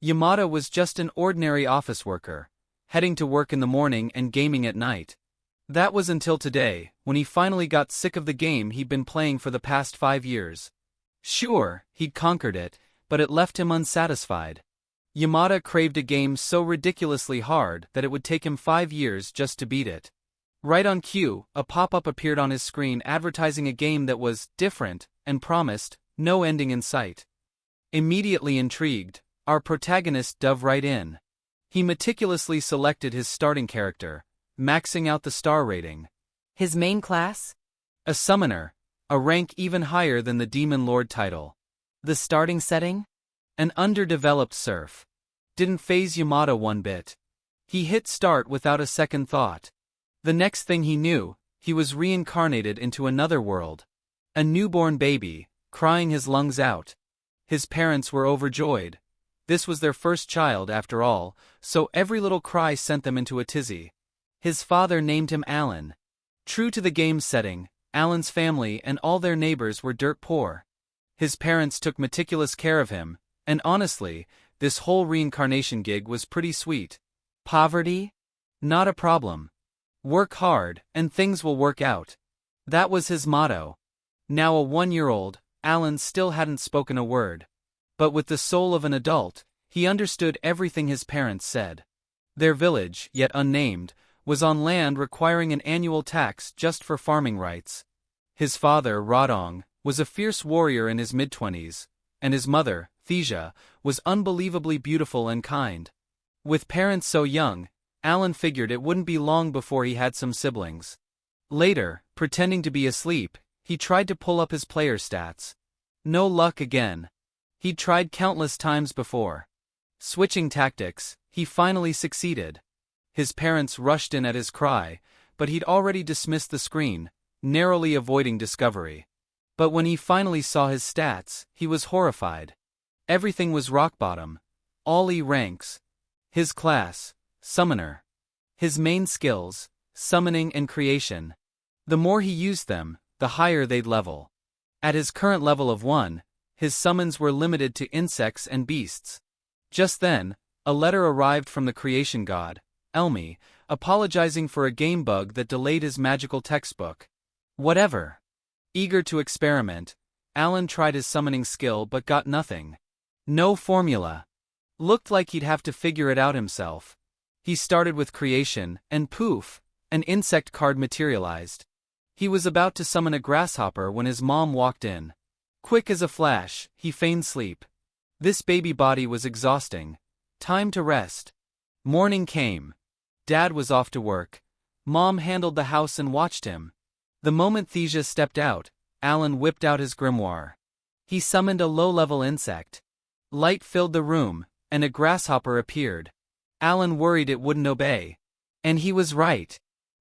Yamada was just an ordinary office worker, heading to work in the morning and gaming at night. That was until today, when he finally got sick of the game he'd been playing for the past 5 years. Sure, he'd conquered it, but it left him unsatisfied. Yamada craved a game so ridiculously hard that it would take him 5 years just to beat it. Right on cue, a pop-up appeared on his screen advertising a game that was different and promised no ending in sight. Immediately intrigued, our protagonist dove right in. He meticulously selected his starting character, maxing out the star rating. His main class? A summoner, a rank even higher than the Demon Lord title. The starting setting? An underdeveloped serf. Didn't faze Yamada one bit. He hit start without a second thought. The next thing he knew, he was reincarnated into another world. A newborn baby, crying his lungs out. His parents were overjoyed. This was their first child after all, so every little cry sent them into a tizzy. His father named him Alan. True to the game's setting, Alan's family and all their neighbors were dirt poor. His parents took meticulous care of him, and honestly, this whole reincarnation gig was pretty sweet. Poverty? Not a problem. Work hard, and things will work out. That was his motto. Now a 1-year-old, Alan still hadn't spoken a word. But with the soul of an adult, he understood everything his parents said. Their village, yet unnamed, was on land requiring an annual tax just for farming rights. His father, Rodong, was a fierce warrior in his mid-20s, and his mother, Thesia, was unbelievably beautiful and kind. With parents so young, Alan figured it wouldn't be long before he had some siblings. Later, pretending to be asleep, he tried to pull up his player stats. No luck again. He'd tried countless times before. Switching tactics, he finally succeeded. His parents rushed in at his cry, but he'd already dismissed the screen, narrowly avoiding discovery. But when he finally saw his stats, he was horrified. Everything was rock bottom. All E ranks. His class, Summoner. His main skills, summoning and creation. The more he used them, the higher they'd level. At his current level of 1, his summons were limited to insects and beasts. Just then, a letter arrived from the creation god, Elmi, apologizing for a game bug that delayed his magical textbook. Whatever. Eager to experiment, Alan tried his summoning skill but got nothing. No formula. Looked like he'd have to figure it out himself. He started with creation, and poof, an insect card materialized. He was about to summon a grasshopper when his mom walked in. Quick as a flash, he feigned sleep. This baby body was exhausting. Time to rest. Morning came. Dad was off to work. Mom handled the house and watched him. The moment Thesia stepped out, Alan whipped out his grimoire. He summoned a low-level insect. Light filled the room, and a grasshopper appeared. Alan worried it wouldn't obey. And he was right.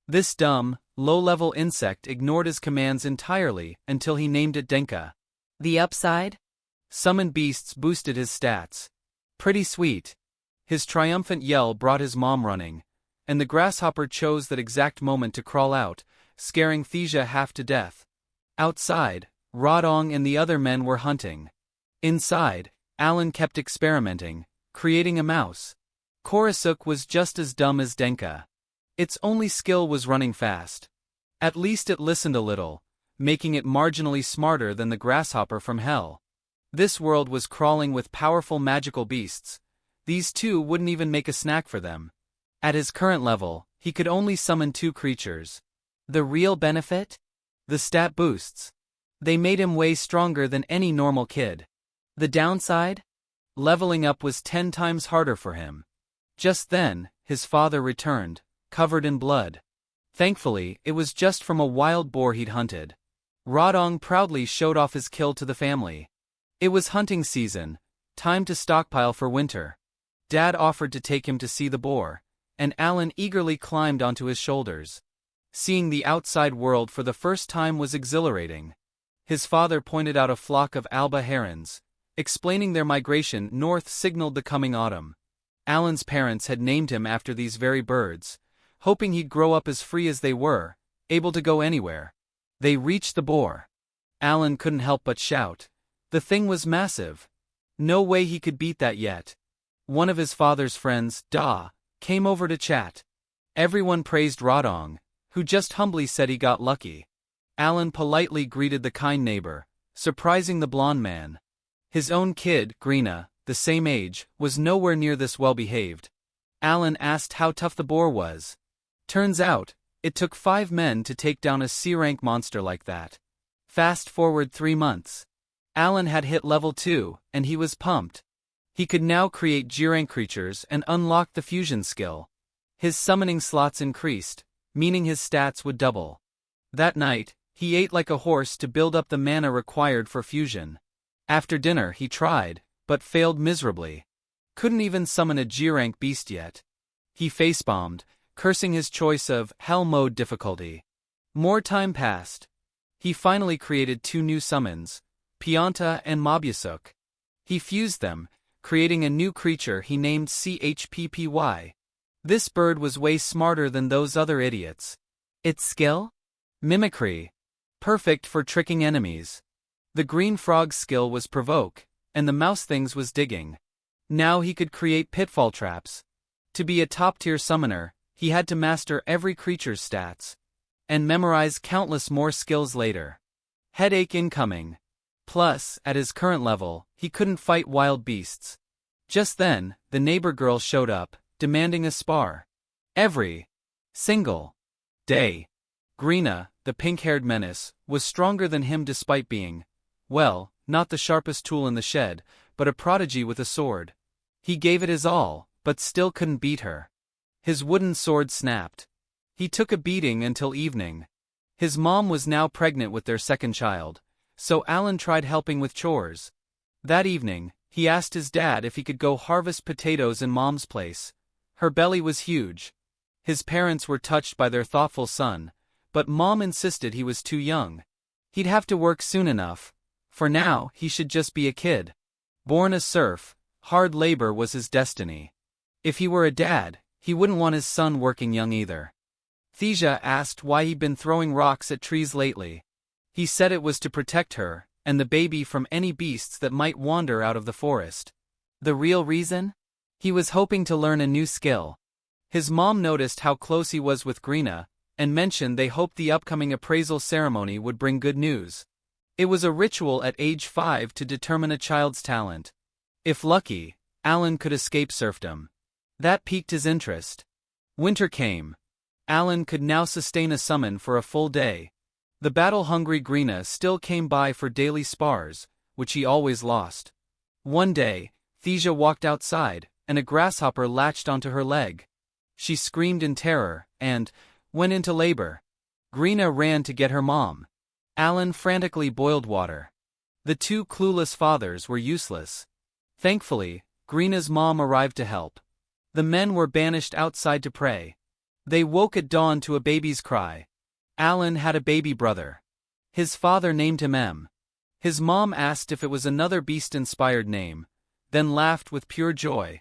This dumb, low-level insect ignored his commands entirely until he named it Denka. The upside? Summoned beasts boosted his stats. Pretty sweet. His triumphant yell brought his mom running, and the grasshopper chose that exact moment to crawl out, scaring Thesia half to death. Outside, Rodong and the other men were hunting. Inside, Alan kept experimenting, creating a mouse. Korosuk was just as dumb as Denka. Its only skill was running fast. At least it listened a little, making it marginally smarter than the grasshopper from hell. This world was crawling with powerful magical beasts. These two wouldn't even make a snack for them. At his current level, he could only summon 2 creatures. The real benefit? The stat boosts. They made him way stronger than any normal kid. The downside? Leveling up was 10 times harder for him. Just then, his father returned, covered in blood. Thankfully, it was just from a wild boar he'd hunted. Rodong proudly showed off his kill to the family. It was hunting season, time to stockpile for winter. Dad offered to take him to see the boar, and Alan eagerly climbed onto his shoulders. Seeing the outside world for the first time was exhilarating. His father pointed out a flock of alba herons, explaining their migration north signaled the coming autumn. Alan's parents had named him after these very birds, hoping he'd grow up as free as they were, able to go anywhere. They reached the boar. Alan couldn't help but shout. The thing was massive. No way he could beat that yet. One of his father's friends, Da, came over to chat. Everyone praised Rodong, who just humbly said he got lucky. Alan politely greeted the kind neighbor, surprising the blonde man. His own kid, Greena, the same age, was nowhere near this well-behaved. Alan asked how tough the boar was. Turns out, it took 5 men to take down a C-rank monster like that. Fast forward 3 months. Alan had hit level 2, and he was pumped. He could now create G-rank creatures and unlock the fusion skill. His summoning slots increased, meaning his stats would double. That night, he ate like a horse to build up the mana required for fusion. After dinner he tried, but failed miserably. Couldn't even summon a G-rank beast yet. He facebombed, cursing his choice of hell mode difficulty. More time passed. He finally created 2 new summons, Pianta and Mobyasuk. He fused them, creating a new creature he named Chppy. This bird was way smarter than those other idiots. Its skill? Mimicry. Perfect for tricking enemies. The green frog's skill was provoke, and the mouse thing's was digging. Now he could create pitfall traps. To be a top-tier summoner, he had to master every creature's stats. And memorize countless more skills later. Headache incoming. Plus, at his current level, he couldn't fight wild beasts. Just then, the neighbor girl showed up, demanding a spar. Every single day. Greena, the pink-haired menace, was stronger than him despite being, well, not the sharpest tool in the shed, but a prodigy with a sword. He gave it his all, but still couldn't beat her. His wooden sword snapped. He took a beating until evening. His mom was now pregnant with their second child, so Alan tried helping with chores. That evening, he asked his dad if he could go harvest potatoes in Mom's place. Her belly was huge. His parents were touched by their thoughtful son, but Mom insisted he was too young. He'd have to work soon enough. For now, he should just be a kid. Born a serf, hard labor was his destiny. If he were a dad, he wouldn't want his son working young either. Thesia asked why he'd been throwing rocks at trees lately. He said it was to protect her and the baby from any beasts that might wander out of the forest. The real reason? He was hoping to learn a new skill. His mom noticed how close he was with Greena, and mentioned they hoped the upcoming appraisal ceremony would bring good news. It was a ritual at age 5 to determine a child's talent. If lucky, Alan could escape serfdom. That piqued his interest. Winter came. Alan could now sustain a summon for a full day. The battle-hungry Greena still came by for daily spars, which he always lost. One day, Thesia walked outside, and a grasshopper latched onto her leg. She screamed in terror, and went into labor. Greena ran to get her mom. Alan frantically boiled water. The 2 clueless fathers were useless. Thankfully, Greena's mom arrived to help. The men were banished outside to pray. They woke at dawn to a baby's cry. Alan had a baby brother. His father named him M. His mom asked if it was another beast-inspired name, then laughed with pure joy.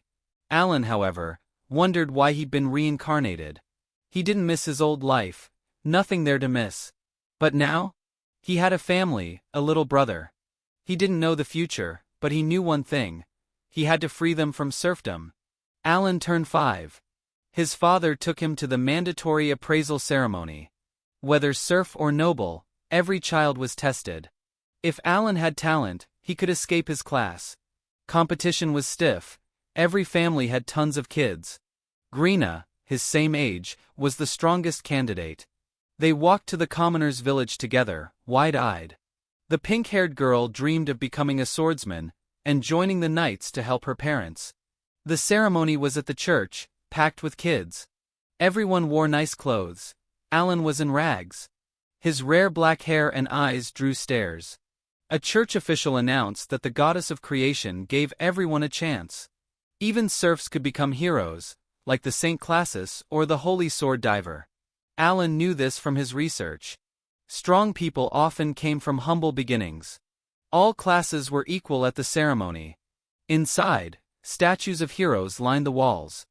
Alan, however, wondered why he'd been reincarnated. He didn't miss his old life, nothing there to miss. But now? He had a family, a little brother. He didn't know the future, but he knew one thing. He had to free them from serfdom. Alan turned 5. His father took him to the mandatory appraisal ceremony. Whether serf or noble, every child was tested. If Alan had talent, he could escape his class. Competition was stiff. Every family had tons of kids. Greena, his same age, was the strongest candidate. They walked to the commoner's village together, wide-eyed. The pink-haired girl dreamed of becoming a swordsman and joining the knights to help her parents. The ceremony was at the church, packed with kids. Everyone wore nice clothes. Alan was in rags. His rare black hair and eyes drew stares. A church official announced that the goddess of creation gave everyone a chance. Even serfs could become heroes, like the Saint Classis or the Holy Sword Diver. Alan knew this from his research. Strong people often came from humble beginnings. All classes were equal at the ceremony. Inside, statues of heroes lined the walls.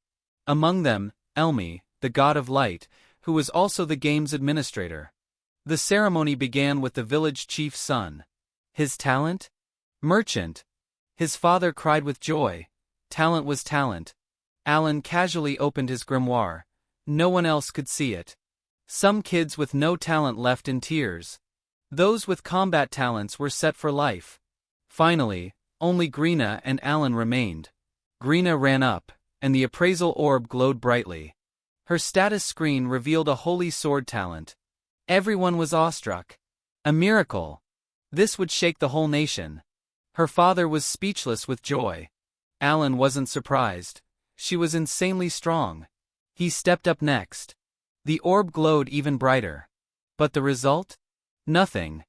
Among them, Elmi, the god of light, who was also the game's administrator. The ceremony began with the village chief's son. His talent? Merchant. His father cried with joy. Talent was talent. Alan casually opened his grimoire. No one else could see it. Some kids with no talent left in tears. Those with combat talents were set for life. Finally, only Greena and Alan remained. Greena ran up, and the appraisal orb glowed brightly. Her status screen revealed a holy sword talent. Everyone was awestruck. A miracle! This would shake the whole nation. Her father was speechless with joy. Alan wasn't surprised. She was insanely strong. He stepped up next. The orb glowed even brighter. But the result? Nothing.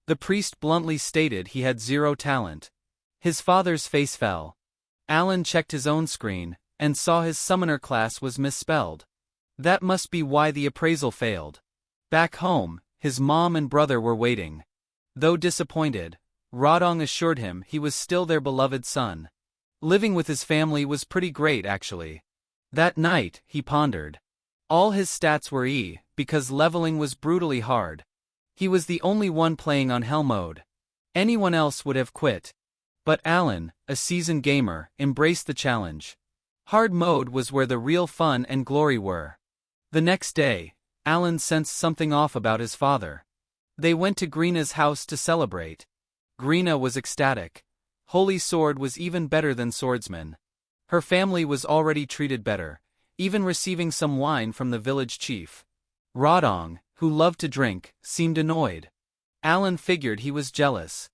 The priest bluntly stated he had zero talent. His father's face fell. Alan checked his own screen, and saw his summoner class was misspelled. That must be why the appraisal failed. Back home, his mom and brother were waiting. Though disappointed, Rodong assured him he was still their beloved son. Living with his family was pretty great actually. That night, he pondered. All his stats were E, because leveling was brutally hard. He was the only one playing on Hell mode. Anyone else would have quit. But Alan, a seasoned gamer, embraced the challenge. Hard mode was where the real fun and glory were. The next day, Alan sensed something off about his father. They went to Greena's house to celebrate. Greena was ecstatic. Holy Sword was even better than swordsman. Her family was already treated better, even receiving some wine from the village chief. Rodong, who loved to drink, seemed annoyed. Alan figured he was jealous.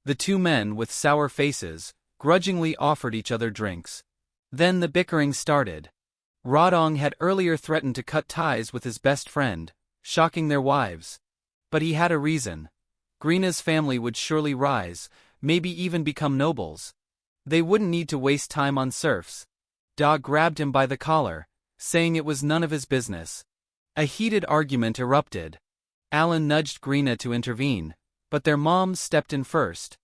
The two men with sour faces grudgingly offered each other drinks. Then the bickering started. Rodong had earlier threatened to cut ties with his best friend, shocking their wives. But he had a reason. Greena's family would surely rise, maybe even become nobles. They wouldn't need to waste time on serfs. Da grabbed him by the collar, saying it was none of his business. A heated argument erupted. Alan nudged Greena to intervene, but their moms stepped in first.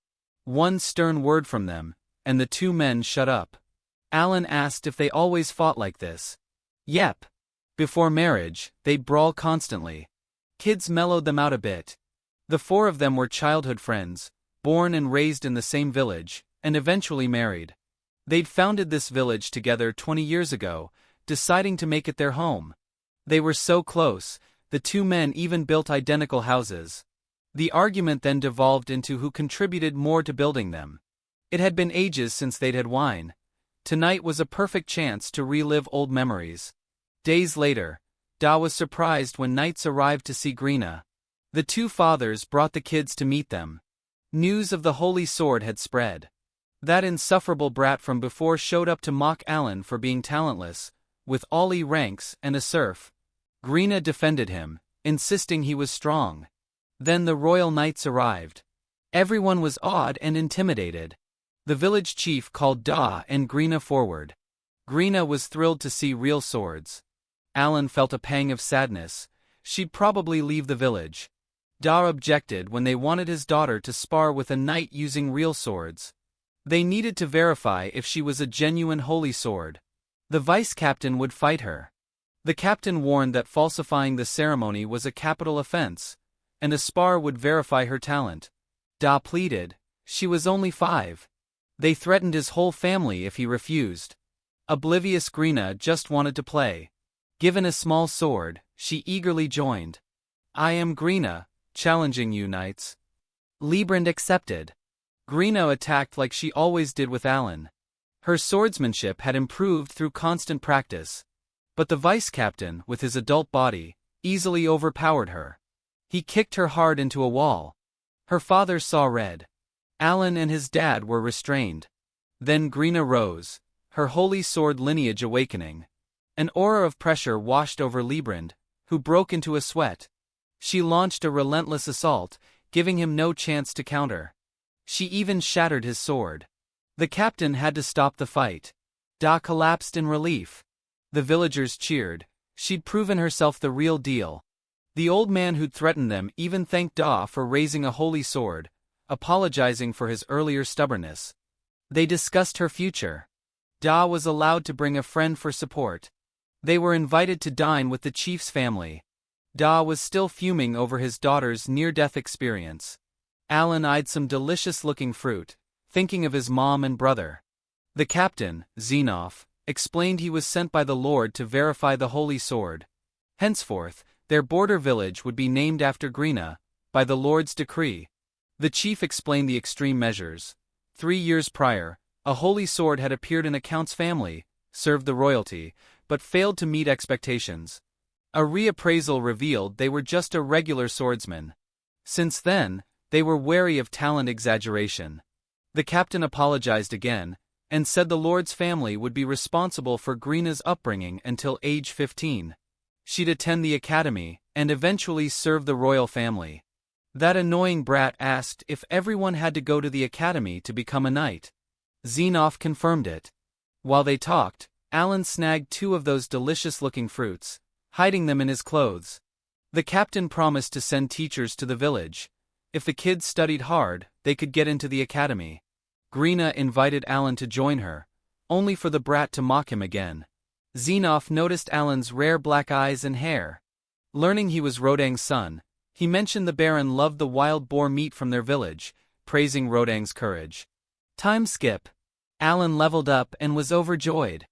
One stern word from them, and the two men shut up. Alan asked if they always fought like this. Yep. Before marriage, they'd brawl constantly. Kids mellowed them out a bit. The four of them were childhood friends, born and raised in the same village, and eventually married. They'd founded this village together 20 years ago, deciding to make it their home. They were so close, the two men even built identical houses. The argument then devolved into who contributed more to building them. It had been ages since they'd had wine. Tonight was a perfect chance to relive old memories. Days later, Da was surprised when knights arrived to see Greena. The two fathers brought the kids to meet them. News of the Holy Sword had spread. That insufferable brat from before showed up to mock Alan for being talentless, with all E ranks and a serf. Greena defended him, insisting he was strong. Then the royal knights arrived. Everyone was awed and intimidated. The village chief called Da and Greena forward. Greena was thrilled to see real swords. Alan felt a pang of sadness. She'd probably leave the village. Da objected when they wanted his daughter to spar with a knight using real swords. They needed to verify if she was a genuine holy sword. The vice-captain would fight her. The captain warned that falsifying the ceremony was a capital offense, and a spar would verify her talent. Da pleaded. She was only 5. They threatened his whole family if he refused. Oblivious Greena just wanted to play. Given a small sword, she eagerly joined. I am Greena, challenging you knights. Liebrand accepted. Greena attacked like she always did with Alan. Her swordsmanship had improved through constant practice. But the vice-captain, with his adult body, easily overpowered her. He kicked her hard into a wall. Her father saw red. Alan and his dad were restrained. Then Greena rose, her holy sword lineage awakening. An aura of pressure washed over Liebrand, who broke into a sweat. She launched a relentless assault, giving him no chance to counter. She even shattered his sword. The captain had to stop the fight. Da collapsed in relief. The villagers cheered. She'd proven herself the real deal. The old man who'd threatened them even thanked Da for raising a holy sword, apologizing for his earlier stubbornness. They discussed her future. Da was allowed to bring a friend for support. They were invited to dine with the chief's family. Da was still fuming over his daughter's near-death experience. Alan eyed some delicious-looking fruit, thinking of his mom and brother. The captain, Xenoph, explained he was sent by the Lord to verify the holy sword. Henceforth, their border village would be named after Grina, by the Lord's decree. The chief explained the extreme measures. 3 years prior, a holy sword had appeared in a count's family, served the royalty, but failed to meet expectations. A reappraisal revealed they were just a regular swordsman. Since then, they were wary of talent exaggeration. The captain apologized again, and said the Lord's family would be responsible for Grina's upbringing until age 15. She'd attend the academy, and eventually serve the royal family. That annoying brat asked if everyone had to go to the academy to become a knight. Xenoph confirmed it. While they talked, Alan snagged 2 of those delicious-looking fruits, hiding them in his clothes. The captain promised to send teachers to the village. If the kids studied hard, they could get into the academy. Grina invited Alan to join her, only for the brat to mock him again. Xenoph noticed Alan's rare black eyes and hair. Learning he was Rodang's son, he mentioned the Baron loved the wild boar meat from their village, praising Rodang's courage. Time skip. Alan leveled up and was overjoyed.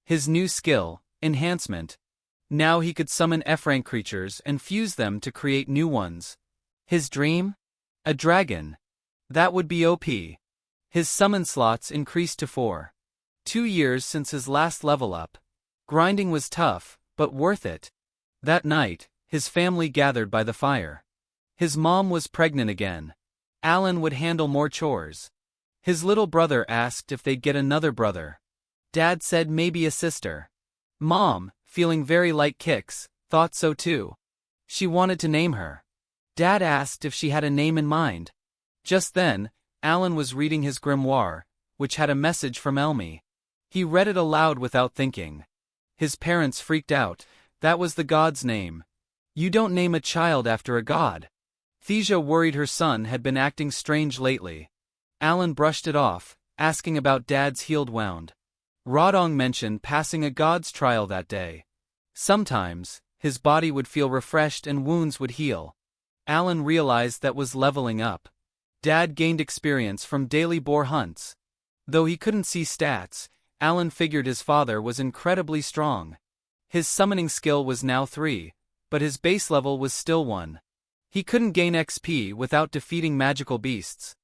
His new skill, enhancement. Now he could summon F-rank creatures and fuse them to create new ones. His dream? A dragon. That would be OP. His summon slots increased to 4. 2 years since his last level up. Grinding was tough, but worth it. That night, his family gathered by the fire. His mom was pregnant again. Alan would handle more chores. His little brother asked if they'd get another brother. Dad said maybe a sister. Mom, feeling very light kicks, thought so too. She wanted to name her. Dad asked if she had a name in mind. Just then, Alan was reading his grimoire, which had a message from Elmi. He read it aloud without thinking. His parents freaked out. That was the god's name. You don't name a child after a god. Thesia worried her son had been acting strange lately. Alan brushed it off, asking about Dad's healed wound. Rodong mentioned passing a god's trial that day. Sometimes, his body would feel refreshed and wounds would heal. Alan realized that was leveling up. Dad gained experience from daily boar hunts. Though he couldn't see stats, Alan figured his father was incredibly strong. His summoning skill was now 3, but his base level was still 1. He couldn't gain XP without defeating magical beasts.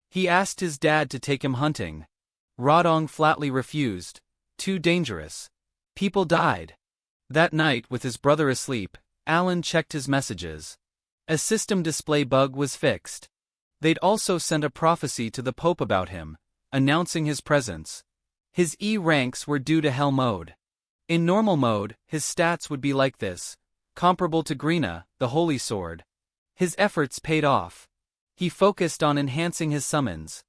He asked his dad to take him hunting. Rodong flatly refused. Too dangerous. People died. That night, with his brother asleep, Alan checked his messages. A system display bug was fixed. They'd also sent a prophecy to the Pope about him, announcing his presence. His E ranks were due to Hell mode. In normal mode, his stats would be like this, comparable to Grina, the Holy Sword. His efforts paid off. He focused on enhancing his summons.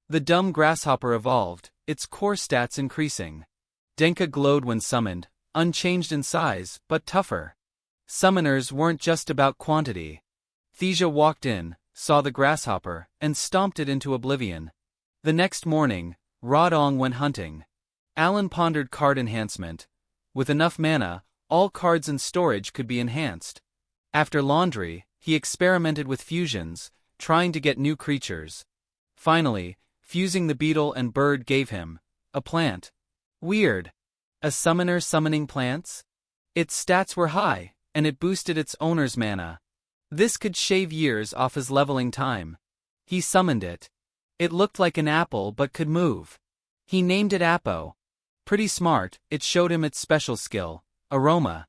The dumb grasshopper evolved, its core stats increasing. Denka glowed when summoned, unchanged in size, but tougher. Summoners weren't just about quantity. Thesia walked in, saw the grasshopper, and stomped it into oblivion. The next morning, Rodong went hunting. Alan pondered card enhancement. With enough mana, all cards in storage could be enhanced. After laundry, he experimented with fusions, trying to get new creatures. Finally, fusing the beetle and bird gave him a plant. Weird. A summoner summoning plants? Its stats were high, and it boosted its owner's mana. This could shave years off his leveling time. He summoned it. It looked like an apple but could move. He named it Appo. Pretty smart, it showed him its special skill, aroma.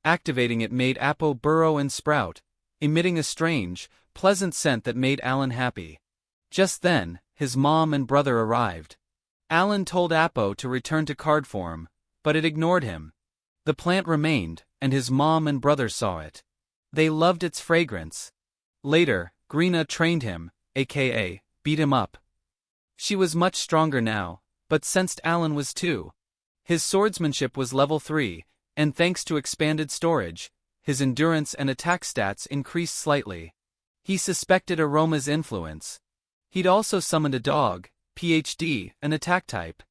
Activating it made Appo burrow and sprout, emitting a strange, pleasant scent that made Alan happy. Just then, his mom and brother arrived. Alan told Appo to return to card form, but it ignored him. The plant remained, and his mom and brother saw it. They loved its fragrance. Later, Grina trained him, aka, beat him up. She was much stronger now, but sensed Alan was too. His swordsmanship was level 3, and thanks to expanded storage, his endurance and attack stats increased slightly. He suspected Aroma's influence. He'd also summoned a dog, PhD, an attack type.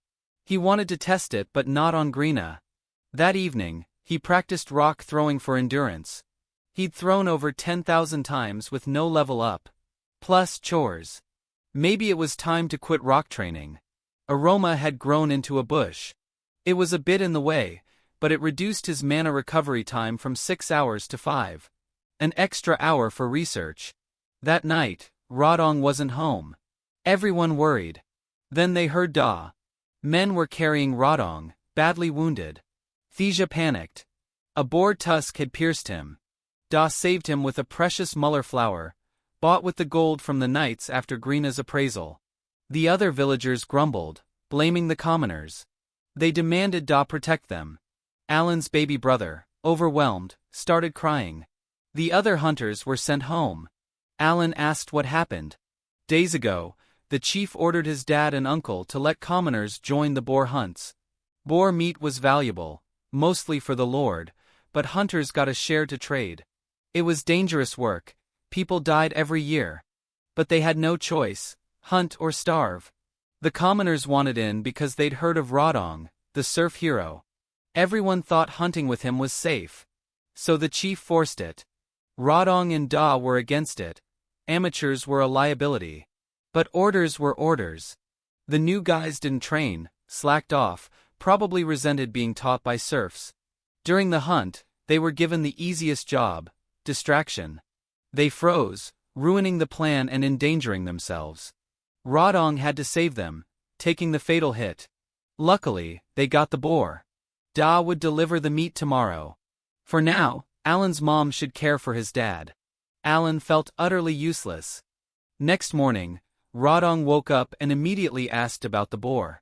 He wanted to test it but not on Grina. That evening, he practiced rock throwing for endurance. He'd thrown over 10,000 times with no level up. Plus chores. Maybe it was time to quit rock training. Aroma had grown into a bush. It was a bit in the way, but it reduced his mana recovery time from 6 hours to 5. An extra hour for research. That night, Rodong wasn't home. Everyone worried. Then they heard Da. Men were carrying Rodong, badly wounded. Thesia panicked. A boar tusk had pierced him. Da saved him with a precious muller flower, bought with the gold from the knights after Greena's appraisal. The other villagers grumbled, blaming the commoners. They demanded Da protect them. Alan's baby brother, overwhelmed, started crying. The other hunters were sent home. Alan asked what happened. Days ago, the chief ordered his dad and uncle to let commoners join the boar hunts. Boar meat was valuable, mostly for the lord, but hunters got a share to trade. It was dangerous work, people died every year. But they had no choice, hunt or starve. The commoners wanted in because they'd heard of Rodong, the serf hero. Everyone thought hunting with him was safe. So the chief forced it. Rodong and Da were against it. Amateurs were a liability. But orders were orders. The new guys didn't train, slacked off, probably resented being taught by serfs. During the hunt, they were given the easiest job, distraction. They froze, ruining the plan and endangering themselves. Rodong had to save them, taking the fatal hit. Luckily, they got the boar. Da would deliver the meat tomorrow. For now, Alan's mom should care for his dad. Alan felt utterly useless. Next morning, Rodong woke up and immediately asked about the boar.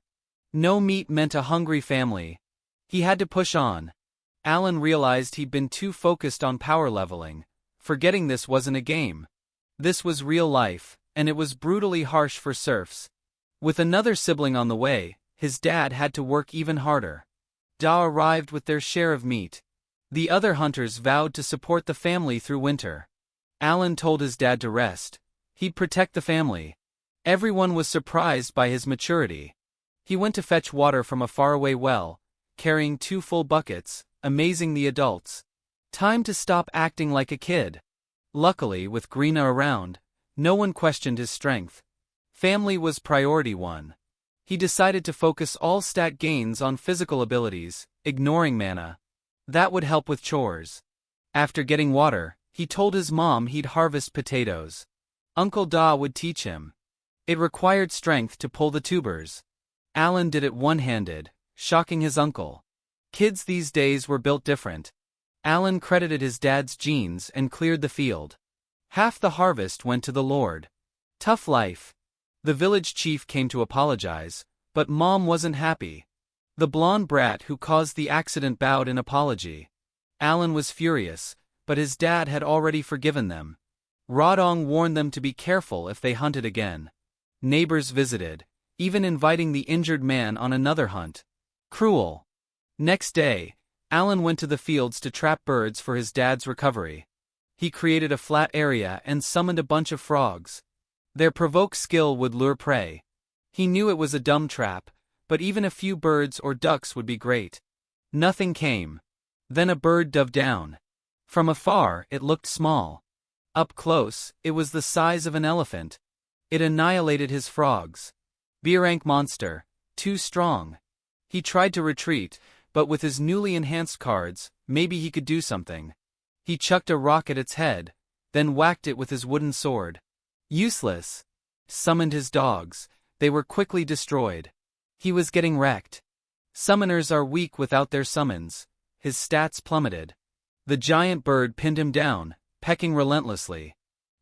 No meat meant a hungry family. He had to push on. Alan realized he'd been too focused on power leveling, forgetting this wasn't a game. This was real life, and it was brutally harsh for serfs. With another sibling on the way, his dad had to work even harder. Da arrived with their share of meat. The other hunters vowed to support the family through winter. Alan told his dad to rest. He'd protect the family. Everyone was surprised by his maturity. He went to fetch water from a faraway well, carrying 2 full buckets, amazing the adults. Time to stop acting like a kid. Luckily, with Greena around, no one questioned his strength. Family was priority 1. He decided to focus all stat gains on physical abilities, ignoring mana. That would help with chores. After getting water, he told his mom he'd harvest potatoes. Uncle Da would teach him. It required strength to pull the tubers. Alan did it one-handed, shocking his uncle. Kids these days were built different. Alan credited his dad's genes and cleared the field. Half the harvest went to the Lord. Tough life. The village chief came to apologize, but Mom wasn't happy. The blonde brat who caused the accident bowed in apology. Alan was furious, but his dad had already forgiven them. Rodong warned them to be careful if they hunted again. Neighbors visited, even inviting the injured man on another hunt. Cruel. Next day, Alan went to the fields to trap birds for his dad's recovery. He created a flat area and summoned a bunch of frogs. Their provoke skill would lure prey. He knew it was a dumb trap, but even a few birds or ducks would be great. Nothing came. Then a bird dove down. From afar, it looked small. Up close, it was the size of an elephant. It annihilated his frogs. B-rank monster, too strong. He tried to retreat, but with his newly enhanced cards, maybe he could do something. He chucked a rock at its head, then whacked it with his wooden sword. Useless. Summoned his dogs. They were quickly destroyed. He was getting wrecked. Summoners are weak without their summons. His stats plummeted. The giant bird pinned him down, pecking relentlessly.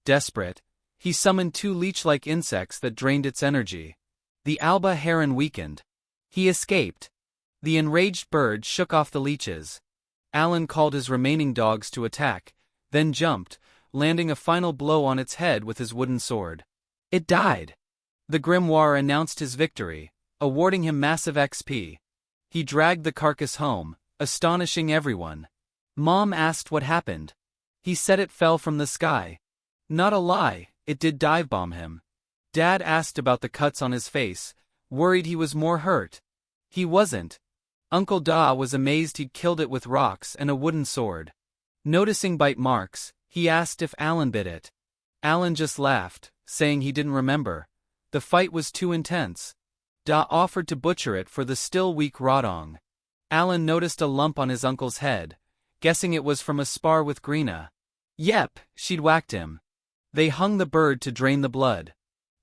Desperate, he summoned 2 leech-like insects that drained its energy. The alba heron weakened. He escaped. The enraged bird shook off the leeches. Alan called his remaining dogs to attack, then jumped, landing a final blow on its head with his wooden sword. It died. The grimoire announced his victory, awarding him massive XP. He dragged the carcass home, astonishing everyone. Mom asked what happened. He said it fell from the sky. Not a lie, it did dive bomb him. Dad asked about the cuts on his face, worried he was more hurt. He wasn't. Uncle Da was amazed he'd killed it with rocks and a wooden sword. Noticing bite marks, he asked if Alan bit it. Alan just laughed, saying he didn't remember. The fight was too intense. Da offered to butcher it for the still weak Rodong. Alan noticed a lump on his uncle's head, guessing it was from a spar with Greena. Yep, she'd whacked him. They hung the bird to drain the blood.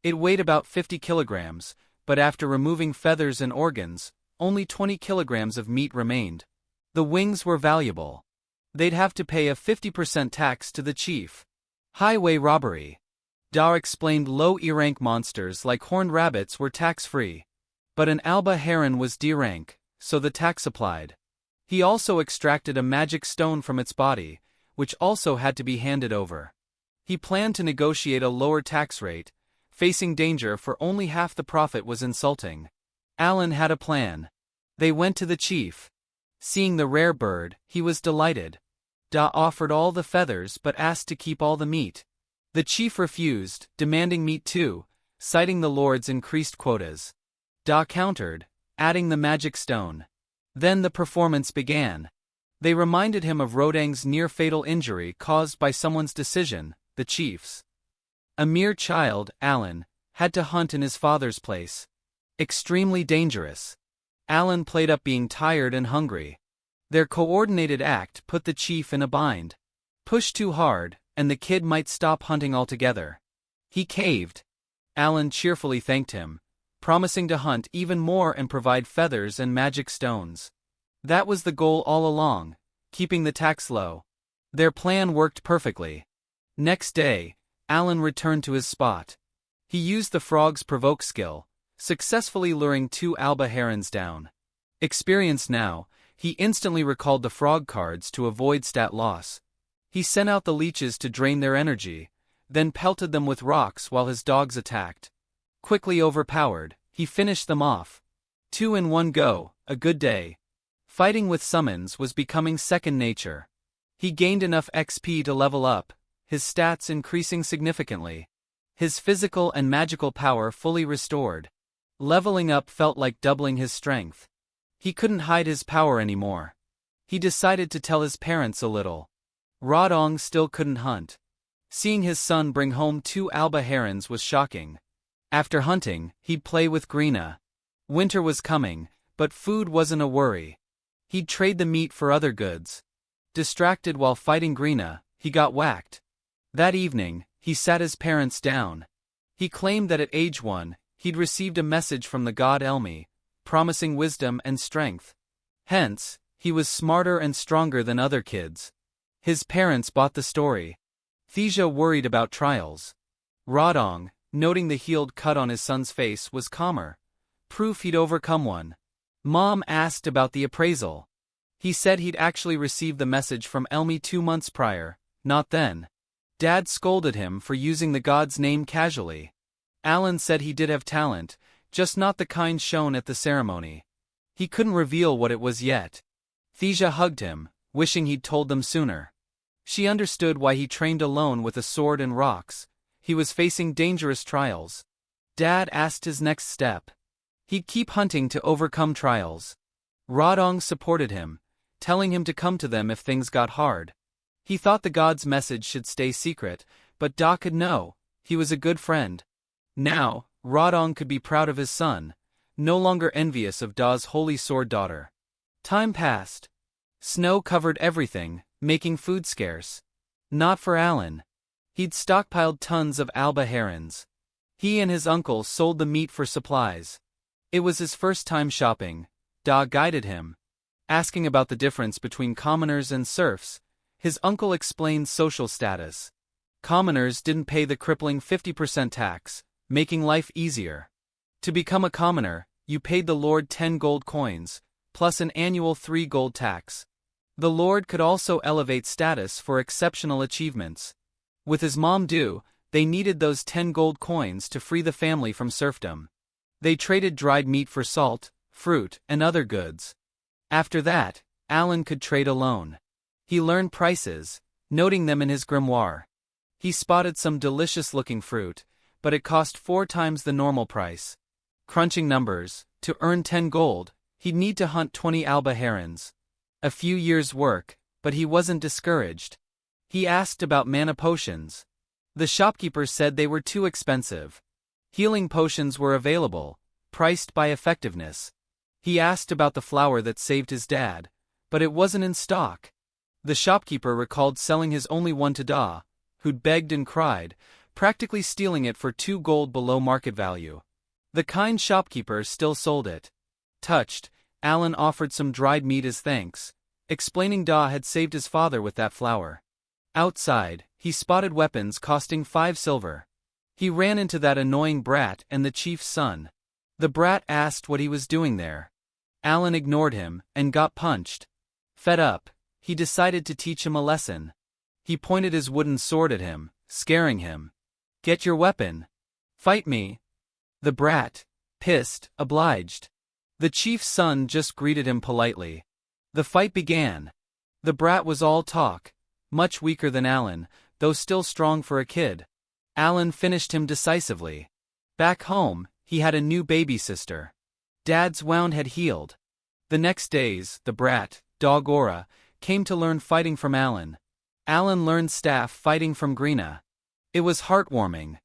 It weighed about 50 kilograms, but after removing feathers and organs, only 20 kilograms of meat remained. The wings were valuable. They'd have to pay a 50% tax to the chief. Highway robbery. Da explained low E-rank monsters like horned rabbits were tax-free. But an Alba heron was D-rank, so the tax applied. He also extracted a magic stone from its body, which also had to be handed over. He planned to negotiate a lower tax rate. Facing danger for only half the profit was insulting. Alan had a plan. They went to the chief. Seeing the rare bird, he was delighted. Da offered all the feathers but asked to keep all the meat. The chief refused, demanding meat too, citing the lord's increased quotas. Da countered, adding the magic stone. Then the performance began. They reminded him of Rodang's near-fatal injury caused by someone's decision, the chief's. A mere child, Alan, had to hunt in his father's place. Extremely dangerous. Alan played up being tired and hungry. Their coordinated act put the chief in a bind. Push too hard, and the kid might stop hunting altogether. He caved. Alan cheerfully thanked him, promising to hunt even more and provide feathers and magic stones. That was the goal all along, keeping the tax low. Their plan worked perfectly. Next day, Alan returned to his spot. He used the frog's provoke skill, successfully luring 2 Alba herons down. Experienced now, he instantly recalled the frog cards to avoid stat loss. He sent out the leeches to drain their energy, then pelted them with rocks while his dogs attacked. Quickly overpowered, he finished them off. 2 in one go, a good day. Fighting with summons was becoming second nature. He gained enough XP to level up, his stats increasing significantly. His physical and magical power fully restored. Leveling up felt like doubling his strength. He couldn't hide his power anymore. He decided to tell his parents a little. Rodong still couldn't hunt. Seeing his son bring home 2 Alba herons was shocking. After hunting, he'd play with Greena. Winter was coming, but food wasn't a worry. He'd trade the meat for other goods. Distracted while fighting Greena, he got whacked. That evening, he sat his parents down. He claimed that at age 1, he'd received a message from the god Elmi, promising wisdom and strength. Hence, he was smarter and stronger than other kids. His parents bought the story. Thesia worried about trials. Rodong, noting the healed cut on his son's face, was calmer. Proof he'd overcome one. Mom asked about the appraisal. He said he'd actually received the message from Elmi 2 months prior, not then. Dad scolded him for using the god's name casually. Alan said he did have talent, just not the kind shown at the ceremony. He couldn't reveal what it was yet. Thesia hugged him, wishing he'd told them sooner. She understood why he trained alone with a sword and rocks. He was facing dangerous trials. Dad asked his next step. He'd keep hunting to overcome trials. Rodong supported him, telling him to come to them if things got hard. He thought the god's message should stay secret, but Da could know. He was a good friend. Now, Rodong could be proud of his son, no longer envious of Da's holy sword daughter. Time passed. Snow covered everything, making food scarce. Not for Alan. He'd stockpiled tons of Alba herons. He and his uncle sold the meat for supplies. It was his first time shopping. Da guided him. Asking about the difference between commoners and serfs, his uncle explained social status. Commoners didn't pay the crippling 50% tax, making life easier. To become a commoner, you paid the lord 10 gold coins, plus an annual 3 gold tax. The lord could also elevate status for exceptional achievements. With his mom due, they needed those 10 gold coins to free the family from serfdom. They traded dried meat for salt, fruit, and other goods. After that, Alan could trade alone. He learned prices, noting them in his grimoire. He spotted some delicious-looking fruit, but it cost 4 times the normal price. Crunching numbers, to earn 10 gold, he'd need to hunt 20 Alba herons. A few years' work, but he wasn't discouraged. He asked about mana potions. The shopkeeper said they were too expensive. Healing potions were available, priced by effectiveness. He asked about the flour that saved his dad, but it wasn't in stock. The shopkeeper recalled selling his only one to Da, who'd begged and cried, practically stealing it for 2 gold below market value. The kind shopkeeper still sold it. Touched, Alan offered some dried meat as thanks, explaining Da had saved his father with that flour. Outside, he spotted weapons costing 5 silver. He ran into that annoying brat and the chief's son. The brat asked what he was doing there. Alan ignored him and got punched. Fed up, he decided to teach him a lesson. He pointed his wooden sword at him, scaring him. "Get your weapon. Fight me." The brat, pissed, obliged. The chief's son just greeted him politely. The fight began. The brat was all talk, much weaker than Alan, though still strong for a kid. Alan finished him decisively. Back home, he had a new baby sister. Dad's wound had healed. The next days, the brat, Dog Aura, came to learn fighting from Alan. Alan learned staff fighting from Greena. It was heartwarming.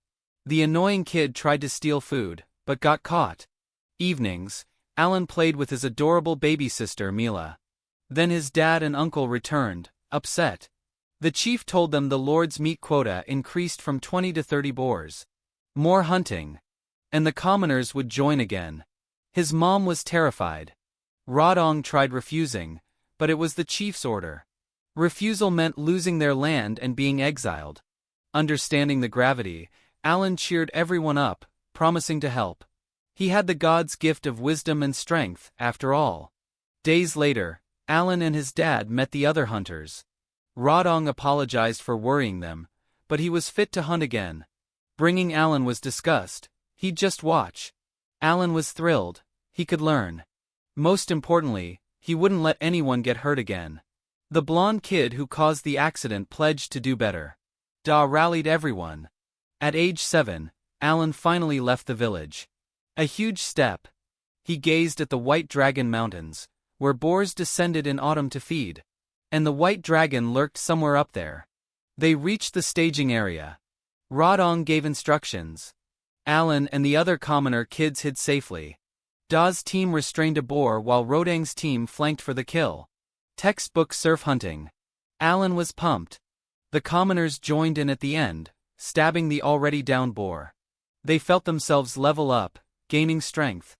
The annoying kid tried to steal food, but got caught. Evenings, Alan played with his adorable baby sister Mila. Then his dad and uncle returned, upset. The chief told them the lord's meat quota increased from 20 to 30 boars. More hunting. And the commoners would join again. His mom was terrified. Rodong tried refusing, but it was the chief's order. Refusal meant losing their land and being exiled. Understanding the gravity, Alan cheered everyone up, promising to help. He had the god's gift of wisdom and strength, after all. Days later, Alan and his dad met the other hunters. Rodong apologized for worrying them, but he was fit to hunt again. Bringing Alan was discussed. He'd just watch. Alan was thrilled. He could learn. Most importantly, he wouldn't let anyone get hurt again. The blonde kid who caused the accident pledged to do better. Da rallied everyone. At age 7, Alan finally left the village. A huge step. He gazed at the White Dragon Mountains, where boars descended in autumn to feed. And the white dragon lurked somewhere up there. They reached the staging area. Rodong gave instructions. Alan and the other commoner kids hid safely. Da's team restrained a boar while Rodang's team flanked for the kill. Textbook surf hunting. Alan was pumped. The commoners joined in at the end, stabbing the already down boar. They felt themselves level up, gaining strength.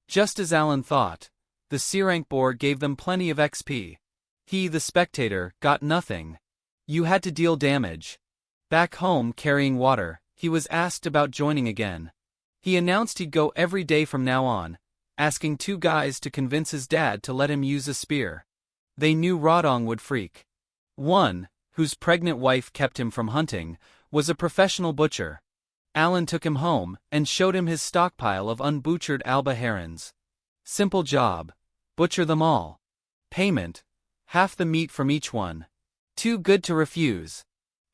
Just as Alan thought, the C-rank boar gave them plenty of XP. He, the spectator, got nothing. You had to deal damage. Back home carrying water, he was asked about joining again. He announced he'd go every day from now on, asking 2 guys to convince his dad to let him use a spear. They knew Rodong would freak. One, whose pregnant wife kept him from hunting, was a professional butcher. Alan took him home and showed him his stockpile of unbutchered alba herons. Simple job. Butcher them all. Payment: half the meat from each one. Too good to refuse.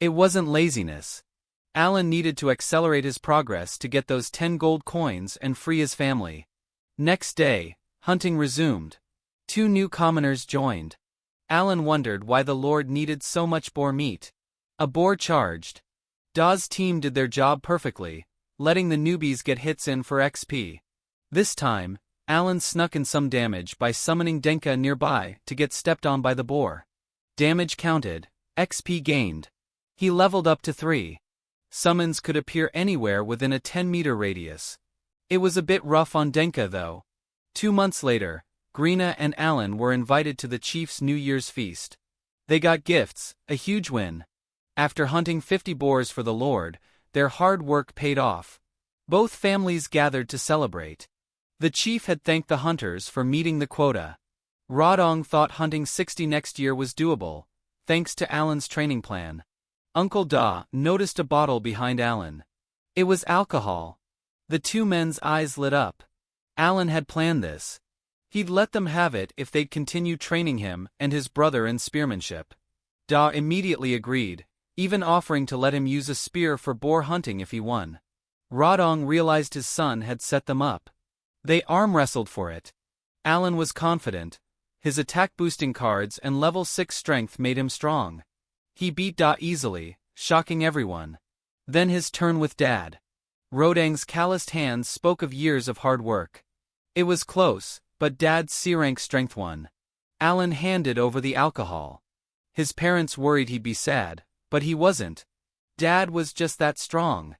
It wasn't laziness. Alan needed to accelerate his progress to get those 10 gold coins and free his family. Next day, hunting resumed. 2 new commoners joined. Alan wondered why the Lord needed so much boar meat. A boar charged. Da's team did their job perfectly, letting the newbies get hits in for XP. This time, Alan snuck in some damage by summoning Denka nearby to get stepped on by the boar. Damage counted, XP gained. He leveled up to 3. Summons could appear anywhere within a 10-meter radius. It was a bit rough on Denka though. 2 months later, Greena and Alan were invited to the chief's New Year's feast. They got gifts, a huge win. After hunting 50 boars for the Lord, their hard work paid off. Both families gathered to celebrate. The chief had thanked the hunters for meeting the quota. Rodong thought hunting 60 next year was doable, thanks to Alan's training plan. Uncle Da noticed a bottle behind Alan. It was alcohol. The 2 men's eyes lit up. Alan had planned this. He'd let them have it if they'd continue training him and his brother in spearmanship. Da immediately agreed, even offering to let him use a spear for boar hunting if he won. Rodong realized his son had set them up. They arm wrestled for it. Alan was confident. His attack-boosting cards and level 6 strength made him strong. He beat Da easily, shocking everyone. Then his turn with Dad. Rodang's calloused hands spoke of years of hard work. It was close, but Dad's C-rank strength won. Alan handed over the alcohol. His parents worried he'd be sad, but he wasn't. Dad was just that strong.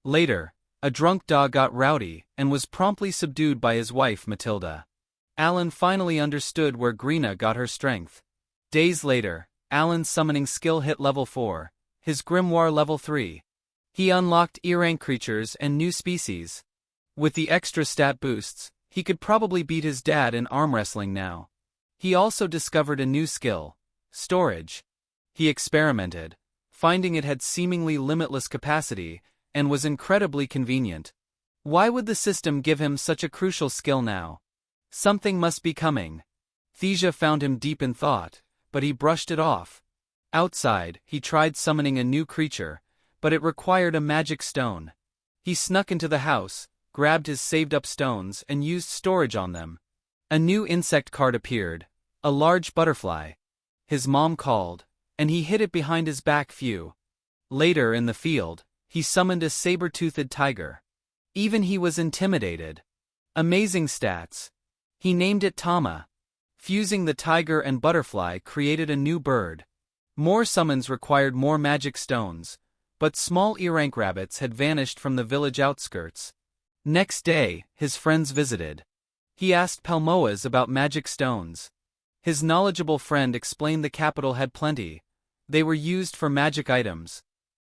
Later, a drunk dog got rowdy and was promptly subdued by his wife Matilda. Alan finally understood where Grina got her strength. Days later, Alan's summoning skill hit level 4, his grimoire level 3. He unlocked E-rank creatures and new species. With the extra stat boosts, he could probably beat his dad in arm wrestling now. He also discovered a new skill, storage. He experimented, finding it had seemingly limitless capacity, and was incredibly convenient. Why would the system give him such a crucial skill now? Something must be coming. Thesia found him deep in thought, but he brushed it off. Outside, he tried summoning a new creature, but it required a magic stone. He snuck into the house, grabbed his saved-up stones and used storage on them. A new insect card appeared, a large butterfly. His mom called, and he hid it behind his back few. Later in the field, he summoned a saber-toothed tiger. Even he was intimidated. Amazing stats. He named it Tama. Fusing the tiger and butterfly created a new bird. More summons required more magic stones, but small E-rank rabbits had vanished from the village outskirts. Next day, his friends visited. He asked Pelmoas about magic stones. His knowledgeable friend explained the capital had plenty. They were used for magic items.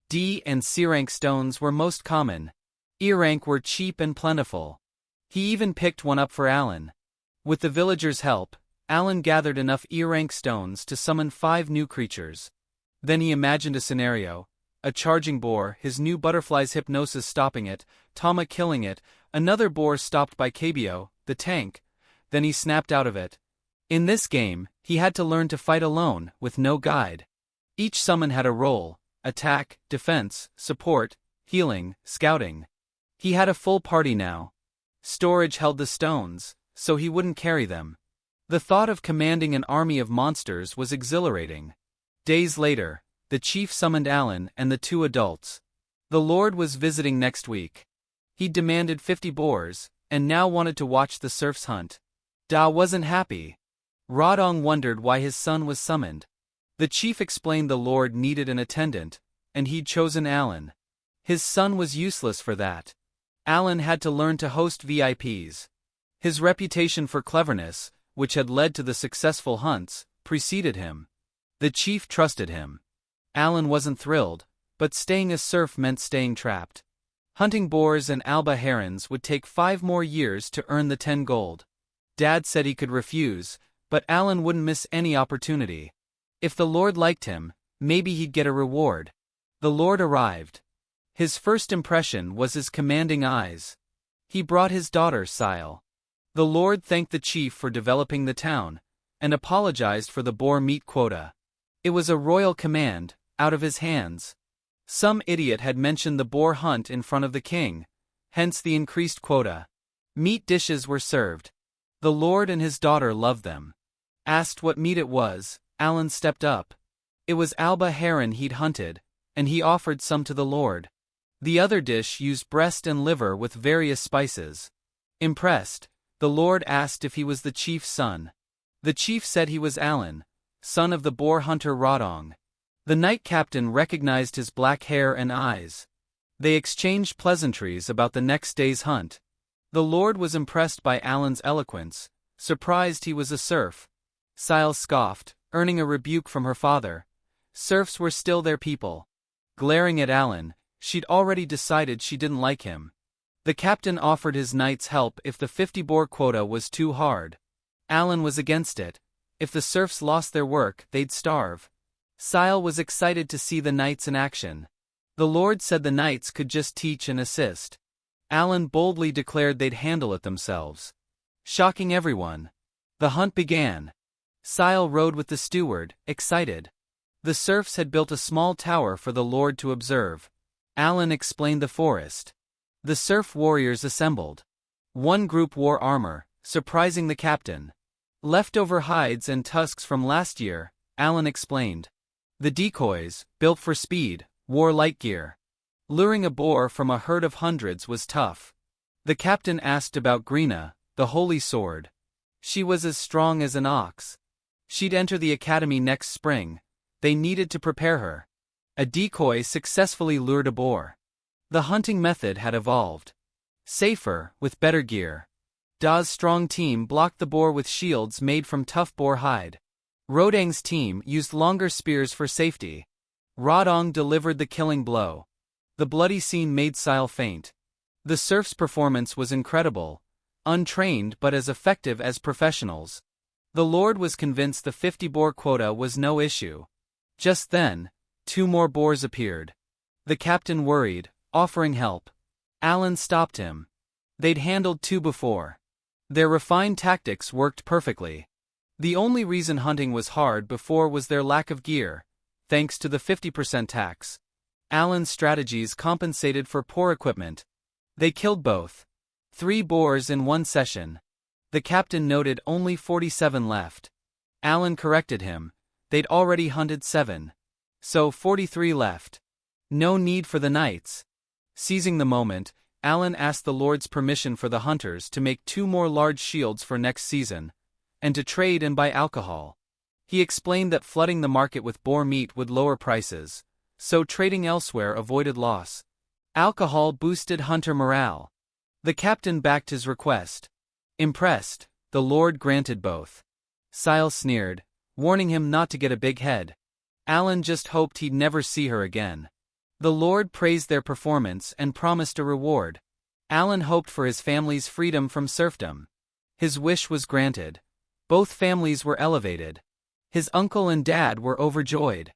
D and C-rank stones were most common. E-rank were cheap and plentiful. He even picked one up for Alan. With the villagers' help, Alan gathered enough E-rank stones to summon 5 new creatures. Then he imagined a scenario: a charging boar, his new butterfly's hypnosis stopping it, Tama killing it, another boar stopped by Kabio, the tank. Then he snapped out of it. In this game, he had to learn to fight alone, with no guide. Each summon had a role: attack, defense, support, healing, scouting. He had a full party now. Storage held the stones, so he wouldn't carry them. The thought of commanding an army of monsters was exhilarating. Days later, the chief summoned Alan and the 2 adults. The Lord was visiting next week. He demanded 50 boars, and now wanted to watch the serfs hunt. Da wasn't happy. Rodong wondered why his son was summoned. The chief explained the Lord needed an attendant, and he'd chosen Alan. His son was useless for that. Alan had to learn to host VIPs. His reputation for cleverness, which had led to the successful hunts, preceded him. The chief trusted him. Alan wasn't thrilled, but staying a serf meant staying trapped. Hunting boars and alba herons would take 5 more years to earn the 10 gold. Dad said he could refuse, but Alan wouldn't miss any opportunity. If the Lord liked him, maybe he'd get a reward. The Lord arrived. His first impression was his commanding eyes. He brought his daughter Sile. The Lord thanked the chief for developing the town, and apologized for the boar meat quota. It was a royal command, out of his hands. Some idiot had mentioned the boar hunt in front of the king, hence the increased quota. Meat dishes were served. The Lord and his daughter loved them. Asked what meat it was, Alan stepped up. It was alba heron he'd hunted, and he offered some to the Lord. The other dish used breast and liver with various spices. Impressed, the Lord asked if he was the chief's son. The chief said he was Alan, son of the boar hunter Rodong. The knight captain recognized his black hair and eyes. They exchanged pleasantries about the next day's hunt. The Lord was impressed by Alan's eloquence, surprised he was a serf. Sile scoffed, earning a rebuke from her father. Serfs were still their people. Glaring at Alan, she'd already decided she didn't like him. The captain offered his knights help if the 50 boar quota was too hard. Alan was against it. If the serfs lost their work, they'd starve. Sile was excited to see the knights in action. The Lord said the knights could just teach and assist. Alan boldly declared they'd handle it themselves. Shocking everyone. The hunt began. Sile rode with the steward, excited. The serfs had built a small tower for the Lord to observe. Alan explained the forest. The serf warriors assembled. One group wore armor, surprising the captain. Leftover hides and tusks from last year, Alan explained. The decoys, built for speed, wore light gear. Luring a boar from a herd of hundreds was tough. The captain asked about Grina, the holy sword. She was as strong as an ox. She'd enter the academy next spring. They needed to prepare her. A decoy successfully lured a boar. The hunting method had evolved. Safer, with better gear. Da's strong team blocked the boar with shields made from tough boar hide. Rodang's team used longer spears for safety. Rodong delivered the killing blow. The bloody scene made Sile faint. The serf's performance was incredible, untrained but as effective as professionals. The Lord was convinced the 50 boar quota was no issue. Just then, 2 more boars appeared. The captain worried, offering help. Alan stopped him. They'd handled 2 before. Their refined tactics worked perfectly. The only reason hunting was hard before was their lack of gear, thanks to the 50% tax. Alan's strategies compensated for poor equipment. They killed both. 3 boars in one session. The captain noted only 47 left. Alan corrected him. They'd already hunted 7. So 43 left. No need for the knights. Seizing the moment, Alan asked the Lord's permission for the hunters to make 2 more large shields for next season, and to trade and buy alcohol. He explained that flooding the market with boar meat would lower prices, so trading elsewhere avoided loss. Alcohol boosted hunter morale. The captain backed his request. Impressed, the Lord granted both. Sile sneered, warning him not to get a big head. Alan just hoped he'd never see her again. The Lord praised their performance and promised a reward. Alan hoped for his family's freedom from serfdom. His wish was granted. Both families were elevated. His uncle and dad were overjoyed.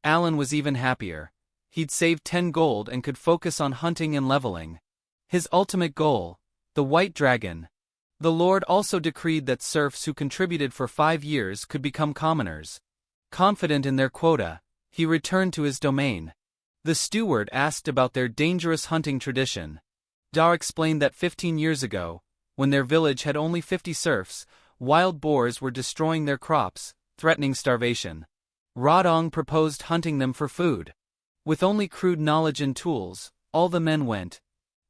Alan was even happier. He'd saved 10 gold and could focus on hunting and leveling. His ultimate goal, the White Dragon. The Lord also decreed that serfs who contributed for 5 years could become commoners. Confident in their quota, he returned to his domain. The steward asked about their dangerous hunting tradition. Da explained that 15 years ago, when their village had only 50 serfs, wild boars were destroying their crops, threatening starvation. Rodong proposed hunting them for food. With only crude knowledge and tools, all the men went.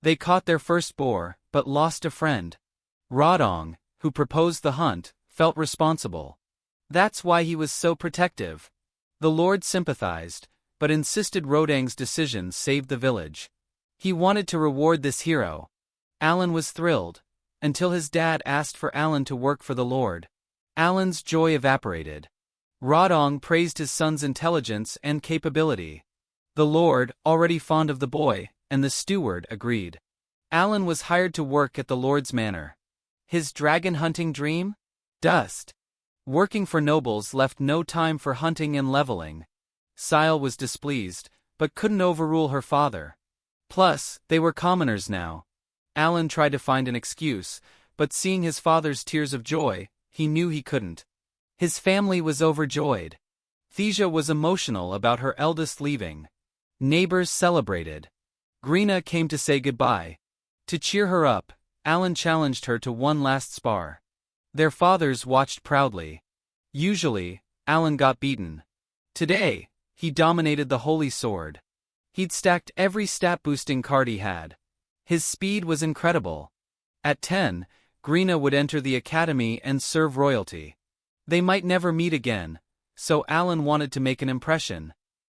They caught their first boar, but lost a friend. Rodong, who proposed the hunt, felt responsible. That's why he was so protective. The Lord sympathized, but insisted Rodang's decision saved the village. He wanted to reward this hero. Alan was thrilled, until his dad asked for Alan to work for the Lord. Alan's joy evaporated. Rodong praised his son's intelligence and capability. The Lord, already fond of the boy, and the steward agreed. Alan was hired to work at the Lord's manor. His dragon hunting dream? Dust. Working for nobles left no time for hunting and leveling. Sile was displeased, but couldn't overrule her father. Plus, they were commoners now. Alan tried to find an excuse, but seeing his father's tears of joy, he knew he couldn't. His family was overjoyed. Thesia was emotional about her eldest leaving. Neighbors celebrated. Grina came to say goodbye. To cheer her up, Alan challenged her to one last spar. Their fathers watched proudly. Usually, Alan got beaten. Today, he dominated the holy sword. He'd stacked every stat-boosting card he had. His speed was incredible. At 10, Grina would enter the academy and serve royalty. They might never meet again, so Alan wanted to make an impression.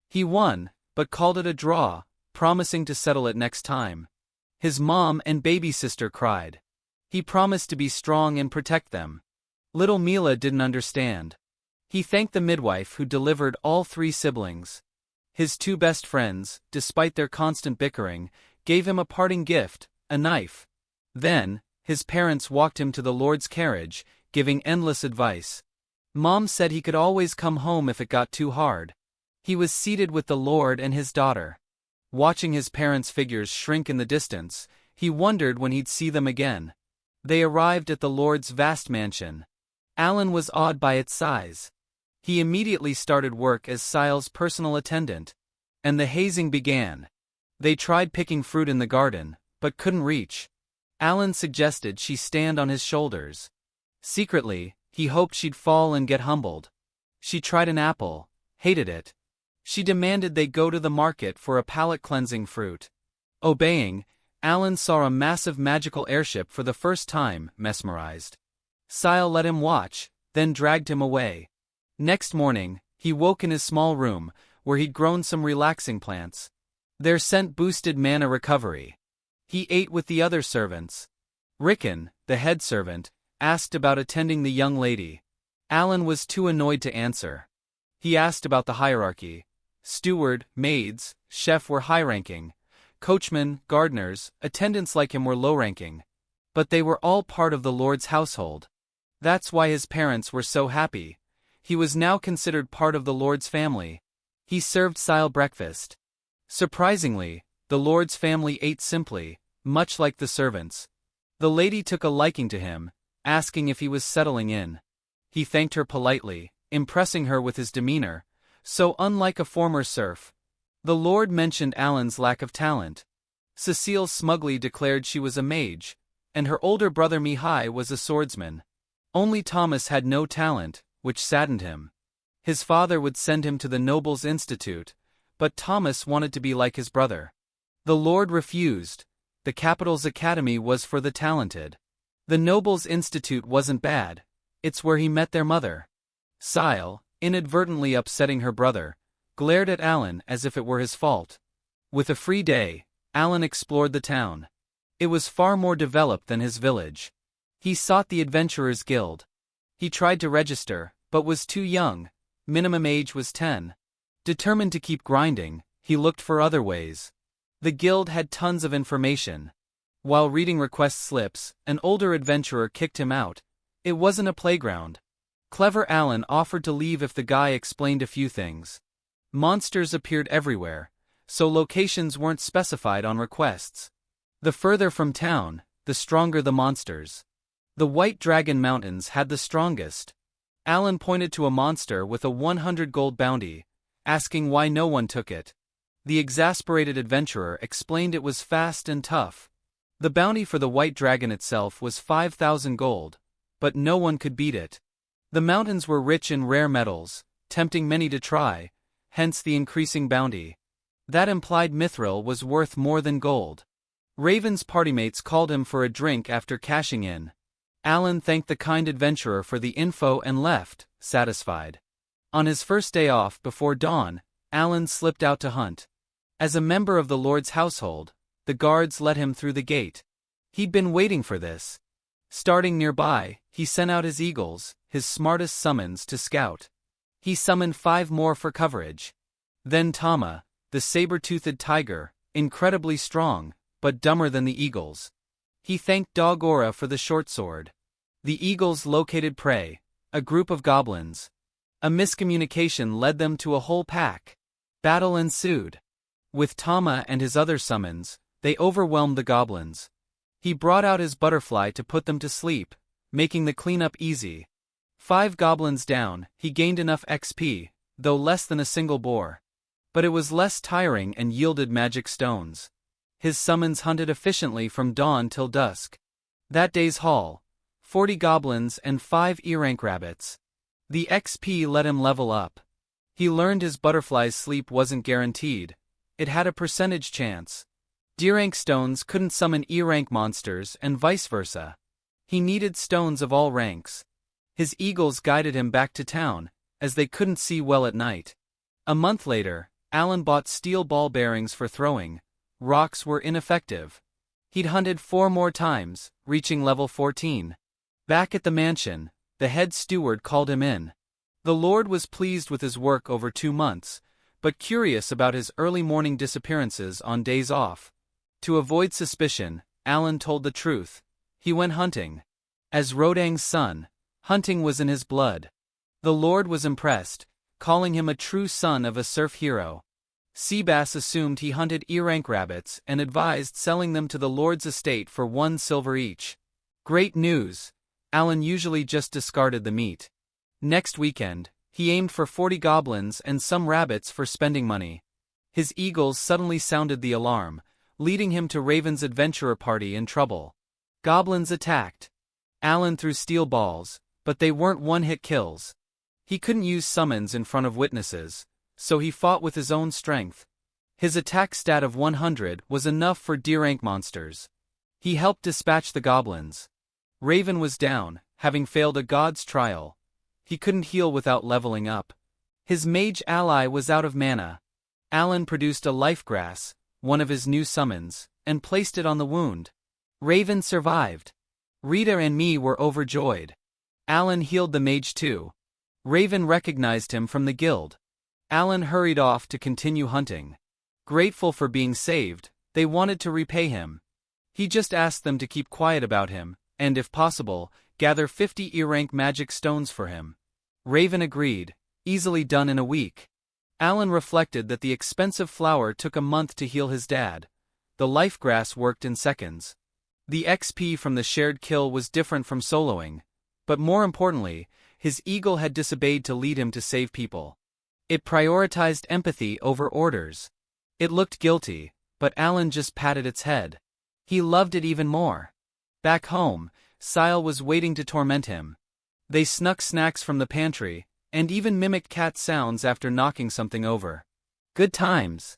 He won, but called it a draw, promising to settle it next time. His mom and baby sister cried. He promised to be strong and protect them. Little Mila didn't understand. He thanked the midwife who delivered all 3 siblings. His 2 best friends, despite their constant bickering, gave him a parting gift, a knife. Then, his parents walked him to the Lord's carriage, giving endless advice. Mom said he could always come home if it got too hard. He was seated with the Lord and his daughter. Watching his parents' figures shrink in the distance, he wondered when he'd see them again. They arrived at the Lord's vast mansion. Alan was awed by its size. He immediately started work as Sile's personal attendant. And the hazing began. They tried picking fruit in the garden, but couldn't reach. Alan suggested she stand on his shoulders. Secretly, he hoped she'd fall and get humbled. She tried an apple, hated it. She demanded they go to the market for a palate-cleansing fruit. Obeying, Alan saw a massive magical airship for the first time, mesmerized. Sile let him watch, then dragged him away. Next morning, he woke in his small room, where he'd grown some relaxing plants. Their scent boosted mana recovery. He ate with the other servants. Rickon, the head servant, asked about attending the young lady. Alan was too annoyed to answer. He asked about the hierarchy. Steward, maids, chef were high-ranking. Coachmen, gardeners, attendants like him were low-ranking. But they were all part of the Lord's household. That's why his parents were so happy. He was now considered part of the Lord's family. He served Sile breakfast. Surprisingly, the Lord's family ate simply, much like the servants. The lady took a liking to him, asking if he was settling in. He thanked her politely, impressing her with his demeanor, so unlike a former serf. The Lord mentioned Alan's lack of talent. Cecile smugly declared she was a mage, and her older brother Mihai was a swordsman. Only Thomas had no talent, which saddened him. His father would send him to the Nobles' Institute, but Thomas wanted to be like his brother. The Lord refused. The capital's academy was for the talented. The Nobles' Institute wasn't bad. It's where he met their mother. Sile, inadvertently upsetting her brother, glared at Alan as if it were his fault. With a free day, Alan explored the town. It was far more developed than his village. He sought the Adventurers Guild. He tried to register, but was too young. Minimum age was 10. Determined to keep grinding, he looked for other ways. The guild had tons of information. While reading request slips, an older adventurer kicked him out. It wasn't a playground. Clever Alan offered to leave if the guy explained a few things. Monsters appeared everywhere, so locations weren't specified on requests. The further from town, the stronger the monsters. The White Dragon Mountains had the strongest. Alan pointed to a monster with a 100 gold bounty, asking why no one took it. The exasperated adventurer explained it was fast and tough. The bounty for the White Dragon itself was 5,000 gold, but no one could beat it. The mountains were rich in rare metals, tempting many to try, hence the increasing bounty. That implied mithril was worth more than gold. Raven's partymates called him for a drink after cashing in. Alan thanked the kind adventurer for the info and left, satisfied. On his first day off before dawn, Alan slipped out to hunt. As a member of the Lord's household, the guards let him through the gate. He'd been waiting for this. Starting nearby, he sent out his eagles, his smartest summons, to scout. He summoned 5 more for coverage. Then Tama, the saber-toothed tiger, incredibly strong, but dumber than the eagles. He thanked Dog Aura for the short sword. The eagles located prey, a group of goblins. A miscommunication led them to a whole pack. Battle ensued. With Tama and his other summons, they overwhelmed the goblins. He brought out his butterfly to put them to sleep, making the cleanup easy. 5 goblins down, he gained enough XP, though less than a single boar. But it was less tiring and yielded magic stones. His summons hunted efficiently from dawn till dusk. That day's haul: 40 goblins and 5 E-rank rabbits. The XP let him level up. He learned his butterfly's sleep wasn't guaranteed. It had a percentage chance. D-rank stones couldn't summon E-rank monsters and vice versa. He needed stones of all ranks. His eagles guided him back to town, as they couldn't see well at night. A month later, Alan bought steel ball bearings for throwing. Rocks were ineffective. He'd hunted 4 more times, reaching level 14. Back at the mansion, the head steward called him in. The Lord was pleased with his work over 2 months, but curious about his early morning disappearances on days off. To avoid suspicion, Alan told the truth. He went hunting. As Rodang's son, hunting was in his blood. The Lord was impressed, calling him a true son of a serf hero. Seabass assumed he hunted E-rank rabbits and advised selling them to the Lord's estate for 1 silver each. Great news! Alan usually just discarded the meat. Next weekend, he aimed for 40 goblins and some rabbits for spending money. His eagles suddenly sounded the alarm, leading him to Raven's adventurer party in trouble. Goblins attacked. Alan threw steel balls, but they weren't one-hit kills. He couldn't use summons in front of witnesses, so he fought with his own strength. His attack stat of 100 was enough for D-rank monsters. He helped dispatch the goblins. Raven was down, having failed a god's trial. He couldn't heal without leveling up. His mage ally was out of mana. Alan produced a life grass, one of his new summons, and placed it on the wound. Raven survived. Rita and me were overjoyed. Alan healed the mage too. Raven recognized him from the guild. Alan hurried off to continue hunting. Grateful for being saved, they wanted to repay him. He just asked them to keep quiet about him, and if possible, gather 50 E-rank magic stones for him. Raven agreed, easily done in a week. Alan reflected that the expensive flower took a month to heal his dad. The life grass worked in seconds. The XP from the shared kill was different from soloing. But more importantly, his eagle had disobeyed to lead him to save people. It prioritized empathy over orders. It looked guilty, but Alan just patted its head. He loved it even more. Back home, Sile was waiting to torment him. They snuck snacks from the pantry, and even mimicked cat sounds after knocking something over. Good times.